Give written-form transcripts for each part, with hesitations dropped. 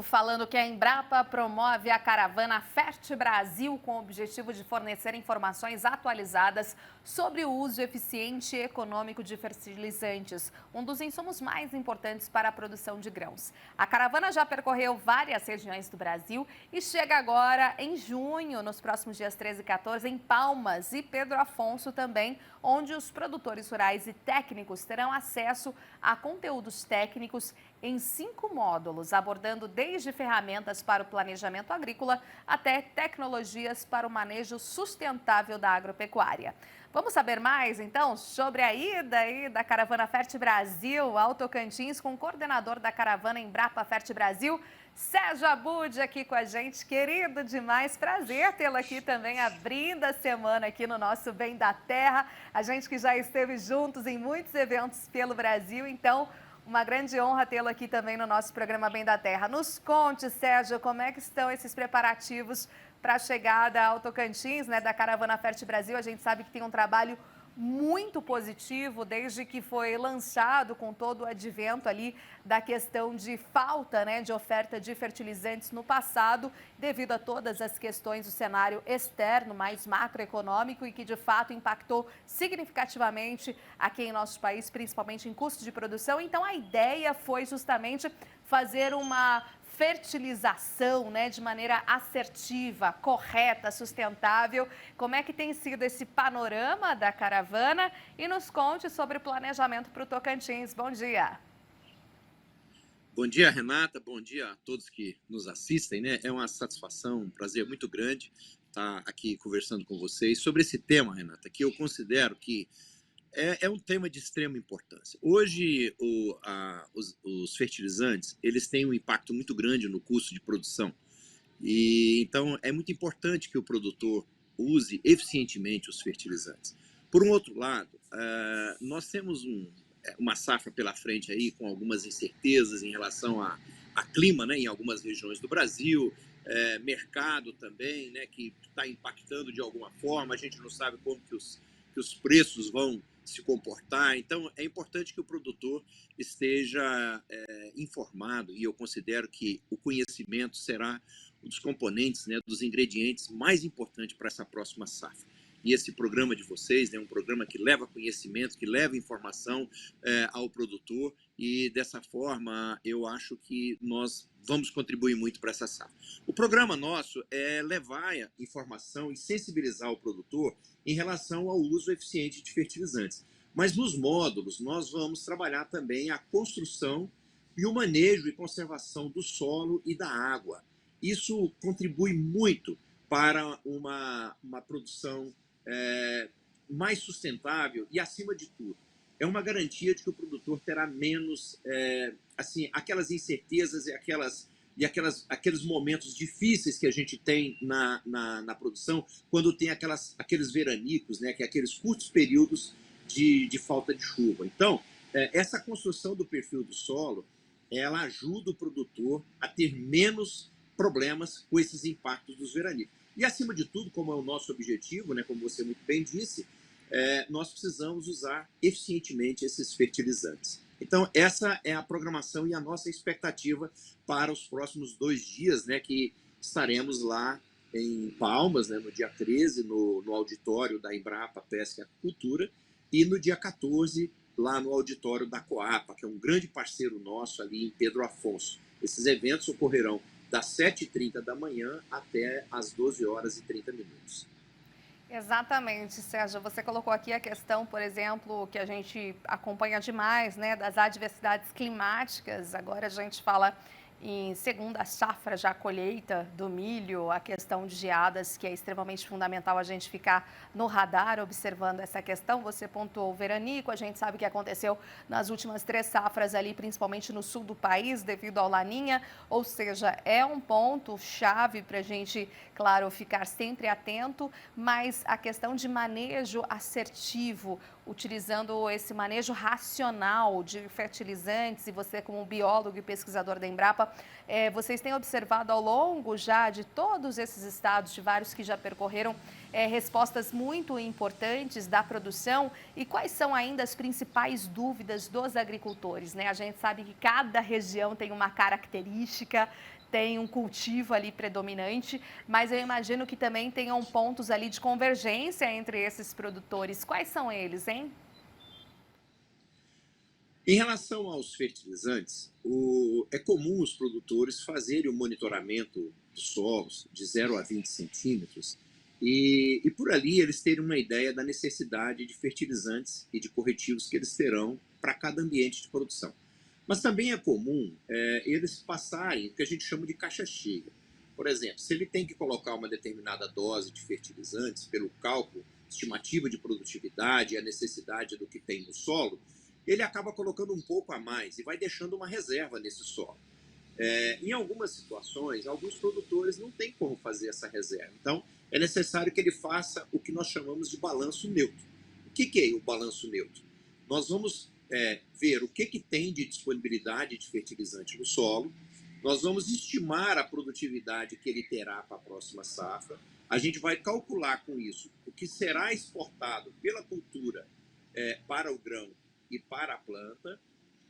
Falando que a Embrapa promove a caravana Fert Brasil com o objetivo de fornecer informações atualizadas sobre o uso eficiente e econômico de fertilizantes, um dos insumos mais importantes para a produção de grãos. A caravana já percorreu várias regiões do Brasil e chega agora em junho, nos próximos dias 13 e 14, em Palmas e Pedro Afonso também, onde os produtores rurais e técnicos terão acesso a conteúdos técnicos em 5 módulos, abordando desde ferramentas para o planejamento agrícola até tecnologias para o manejo sustentável da agropecuária. Vamos saber mais, então, sobre a ida aí da Caravana Fert Brasil ao Tocantins com o coordenador da caravana Embrapa Fert Brasil, Sérgio Abud, aqui com a gente. Querido demais, prazer tê-lo aqui também, abrindo a semana aqui no nosso Bem da Terra. A gente que já esteve juntos em muitos eventos pelo Brasil, então uma grande honra tê-lo aqui também no nosso programa Bem da Terra. Nos conte, Sérgio, como é que estão esses preparativos para a chegada ao Tocantins, né, da Caravana Fert Brasil? A gente sabe que tem um trabalho muito positivo desde que foi lançado com todo o advento ali da questão de falta, né, de oferta de fertilizantes no passado, devido a todas as questões do cenário externo, mais macroeconômico e que de fato impactou significativamente aqui em nosso país, principalmente em custos de produção. Então a ideia foi justamente fazer uma fertilização, né, de maneira assertiva, correta, sustentável. Como é que tem sido esse panorama da caravana? E nos conte sobre o planejamento para o Tocantins. Bom dia. Bom dia, Renata. Bom dia a todos que nos assistem, né? É uma satisfação, um prazer muito grande estar aqui conversando com vocês sobre esse tema, Renata, que eu considero que é um tema de extrema importância. Hoje, os fertilizantes, eles têm um impacto muito grande no custo de produção. E então é muito importante que o produtor use eficientemente os fertilizantes. Por um outro lado, nós temos uma safra pela frente aí com algumas incertezas em relação a clima, né, em algumas regiões do Brasil, mercado também, né, que está impactando de alguma forma. A gente não sabe como que os preços vão se comportar. Então é importante que o produtor esteja informado, e eu considero que o conhecimento será um dos componentes, né, dos ingredientes mais importantes para essa próxima safra. E esse programa de vocês é um programa que leva conhecimento, que leva informação ao produtor, e dessa forma eu acho que nós vamos contribuir muito para essa safra. O programa nosso é levar a informação e sensibilizar o produtor em relação ao uso eficiente de fertilizantes. Mas nos módulos nós vamos trabalhar também a construção e o manejo e conservação do solo e da água. Isso contribui muito para uma produção mais sustentável e, acima de tudo, é uma garantia de que o produtor terá menos assim, aquelas incertezas e aqueles momentos difíceis que a gente tem na produção, quando tem aqueles veranicos, né, que é aqueles curtos períodos de falta de chuva. Então, essa construção do perfil do solo, ela ajuda o produtor a ter menos problemas com esses impactos dos veranicos. E, acima de tudo, como é o nosso objetivo, né, como você muito bem disse, nós precisamos usar eficientemente esses fertilizantes. Então, essa é a programação e a nossa expectativa para os próximos 2 dias, né, que estaremos lá em Palmas, né, no dia 13, no auditório da Embrapa Pesca e Aquicultura, e no dia 14, lá no auditório da Coapa, que é um grande parceiro nosso ali em Pedro Afonso. Esses eventos ocorrerão das 7h30 da manhã até as 12h30. Exatamente, Sérgio. Você colocou aqui a questão, por exemplo, que a gente acompanha demais, né, das adversidades climáticas. Agora a gente fala em segunda safra, já colheita do milho, a questão de geadas, que é extremamente fundamental a gente ficar no radar observando essa questão. Você pontuou o veranico, a gente sabe que aconteceu nas últimas 3 safras ali, principalmente no sul do país, devido ao Laninha, ou seja, é um ponto chave para a gente, claro, ficar sempre atento, mas a questão de manejo assertivo, utilizando esse manejo racional de fertilizantes, e você como biólogo e pesquisador da Embrapa Vocês têm observado ao longo já de todos esses estados, de vários que já percorreram, respostas muito importantes da produção? E quais são ainda as principais dúvidas dos agricultores, né? A gente sabe que cada região tem uma característica, tem um cultivo ali predominante, mas eu imagino que também tenham pontos ali de convergência entre esses produtores. Quais são eles, hein? Em relação aos fertilizantes, é comum os produtores fazerem o monitoramento dos solos de 0 a 20 centímetros e por ali eles terem uma ideia da necessidade de fertilizantes e de corretivos que eles terão para cada ambiente de produção. Mas também é comum eles passarem o que a gente chama de caixa cheia. Por exemplo, se ele tem que colocar uma determinada dose de fertilizantes pelo cálculo estimativa de produtividade e a necessidade do que tem no solo, ele acaba colocando um pouco a mais e vai deixando uma reserva nesse solo. Em algumas situações, alguns produtores não têm como fazer essa reserva. Então, é necessário que ele faça o que nós chamamos de balanço neutro. O que é o balanço neutro? Nós vamos ver o que tem de disponibilidade de fertilizante no solo, nós vamos estimar a produtividade que ele terá para a próxima safra, a gente vai calcular com isso o que será exportado pela cultura para o grão e para a planta,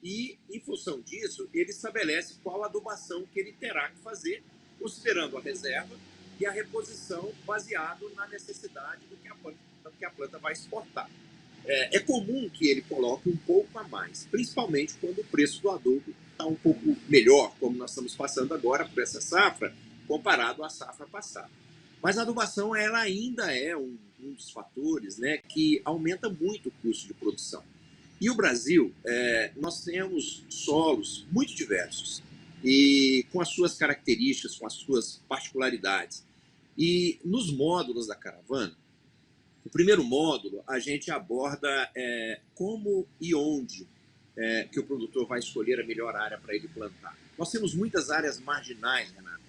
e, em função disso, ele estabelece qual adubação que ele terá que fazer, considerando a reserva e a reposição baseado na necessidade do que a planta vai exportar. É comum que ele coloque um pouco a mais, principalmente quando o preço do adubo está um pouco melhor, como nós estamos passando agora por essa safra, comparado à safra passada. Mas a adubação ela ainda é um dos fatores, né, que aumenta muito o custo de produção. E o Brasil, nós temos solos muito diversos e com as suas características, com as suas particularidades. E nos módulos da caravana, o primeiro módulo, a gente aborda como e onde que o produtor vai escolher a melhor área para ele plantar. Nós temos muitas áreas marginais, Renata,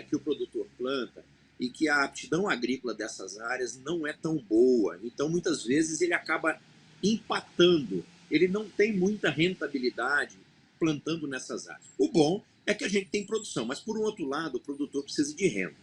que o produtor planta e que a aptidão agrícola dessas áreas não é tão boa. Então, muitas vezes, ele acaba empatando. Ele não tem muita rentabilidade plantando nessas áreas. O bom é que a gente tem produção, mas, por um outro lado, o produtor precisa de renda.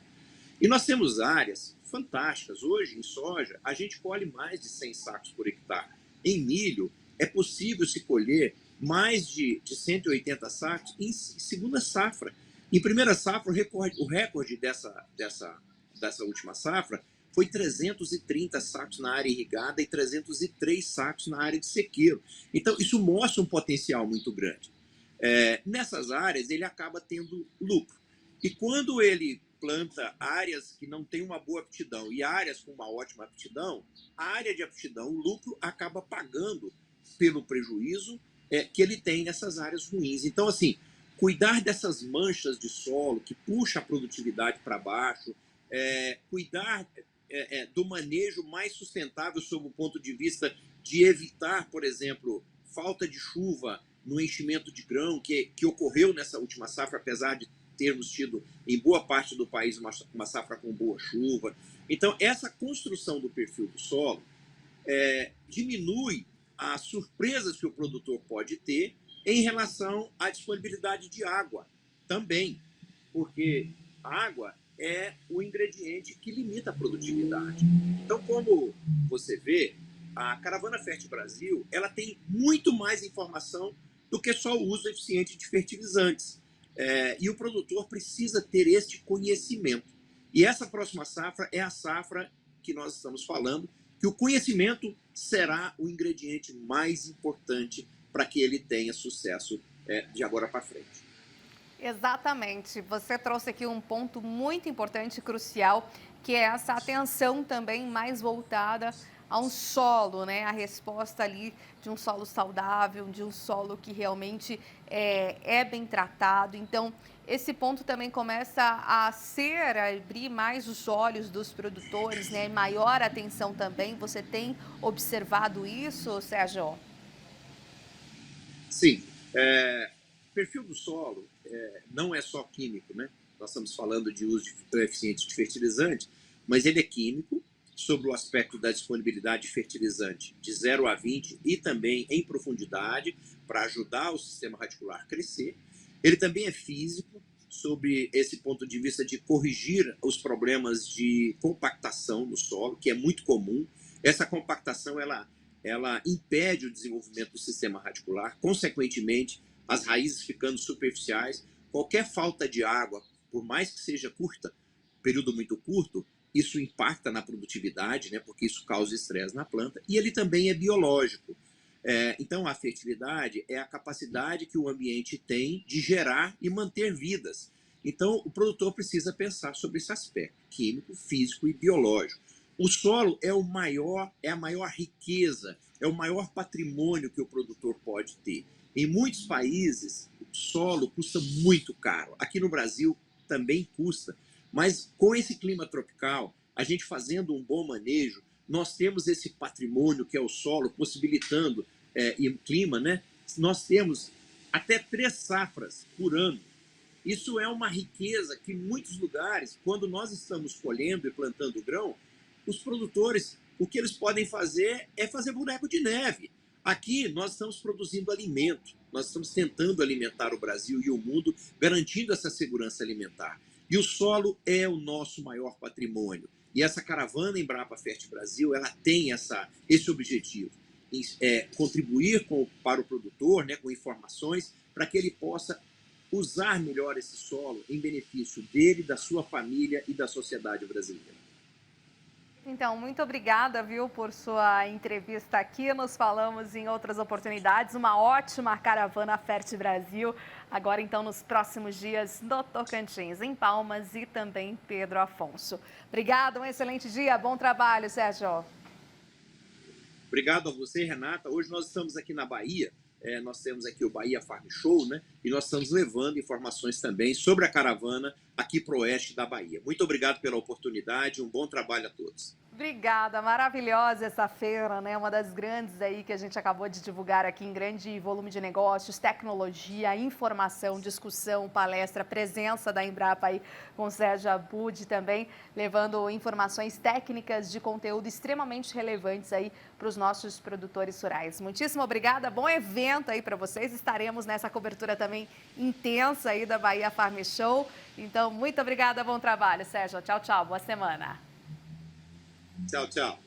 E nós temos áreas fantásticas. Hoje, em soja, a gente colhe mais de 100 sacos por hectare. Em milho, é possível se colher mais de 180 sacos em segunda safra. Em primeira safra, o recorde dessa última safra foi 330 sacos na área irrigada e 303 sacos na área de sequeiro. Então, isso mostra um potencial muito grande. Nessas áreas, ele acaba tendo lucro. E quando ele planta áreas que não têm uma boa aptidão e áreas com uma ótima aptidão, a área de aptidão, o lucro, acaba pagando pelo prejuízo que ele tem nessas áreas ruins. Então, assim, cuidar dessas manchas de solo que puxa a produtividade para baixo, cuidar do manejo mais sustentável sob o ponto de vista de evitar, por exemplo, falta de chuva no enchimento de grão que ocorreu nessa última safra, apesar de termos tido em boa parte do país uma safra com boa chuva. Então, essa construção do perfil do solo diminui as surpresas que o produtor pode ter em relação à disponibilidade de água também, porque a água é o ingrediente que limita a produtividade. Então, como você vê, a Caravana Fértil Brasil ela tem muito mais informação do que só o uso eficiente de fertilizantes. E o produtor precisa ter este conhecimento. E essa próxima safra é a safra que nós estamos falando, que o conhecimento será o ingrediente mais importante para que ele tenha sucesso de agora para frente. Exatamente. Você trouxe aqui um ponto muito importante e crucial, que é essa atenção também mais voltada a um solo, né? A resposta ali de um solo saudável, de um solo que realmente é bem tratado. Então, esse ponto também começa a abrir mais os olhos dos produtores, né? Maior atenção também. Você tem observado isso, Sérgio? Sim. Perfil do solo não é só químico, né? Nós estamos falando de uso eficiente de fertilizante, mas ele é químico sobre o aspecto da disponibilidade de fertilizante de 0 a 20 e também em profundidade para ajudar o sistema radicular a crescer. Ele também é físico, sobre esse ponto de vista de corrigir os problemas de compactação no solo, que é muito comum. Essa compactação ela impede o desenvolvimento do sistema radicular, consequentemente, as raízes ficando superficiais. Qualquer falta de água, por mais que seja curta, período muito curto, isso impacta na produtividade, né, porque isso causa estresse na planta, e ele também é biológico. Então, a fertilidade é a capacidade que o ambiente tem de gerar e manter vidas. Então, o produtor precisa pensar sobre esse aspecto químico, físico e biológico. O solo é a maior riqueza, é o maior patrimônio que o produtor pode ter. Em muitos países, o solo custa muito caro. Aqui no Brasil também custa, mas com esse clima tropical, a gente fazendo um bom manejo, nós temos esse patrimônio que é o solo, possibilitando, e o clima, né? Nós temos até 3 safras por ano. Isso é uma riqueza que, em muitos lugares, quando nós estamos colhendo e plantando grão, os produtores, o que eles podem fazer é fazer boneco de neve. Aqui nós estamos produzindo alimento, nós estamos tentando alimentar o Brasil e o mundo, garantindo essa segurança alimentar. E o solo é o nosso maior patrimônio. E essa caravana Embrapa Fert Brasil, ela tem esse objetivo, contribuir para o produtor, né, com informações, para que ele possa usar melhor esse solo em benefício dele, da sua família e da sociedade brasileira. Então, muito obrigada, viu, por sua entrevista aqui. Nos falamos em outras oportunidades. Uma ótima caravana Fert Brasil. Agora, então, nos próximos dias no Tocantins, em Palmas e também em Pedro Afonso. Obrigada, um excelente dia. Bom trabalho, Sérgio. Obrigado a você, Renata. Hoje nós estamos aqui na Bahia. Nós temos aqui o Bahia Farm Show, né? E nós estamos levando informações também sobre a caravana aqui para o oeste da Bahia. Muito obrigado pela oportunidade, um bom trabalho a todos. Obrigada, maravilhosa essa feira, né? Uma das grandes aí que a gente acabou de divulgar aqui em grande volume de negócios, tecnologia, informação, discussão, palestra, presença da Embrapa aí com o Sérgio Abud também, levando informações técnicas de conteúdo extremamente relevantes aí para os nossos produtores rurais. Muitíssimo obrigada, bom evento aí para vocês. Estaremos nessa cobertura também intensa aí da Bahia Farm Show. Então, muito obrigada, bom trabalho, Sérgio. Tchau, tchau, boa semana. Tchau, tchau.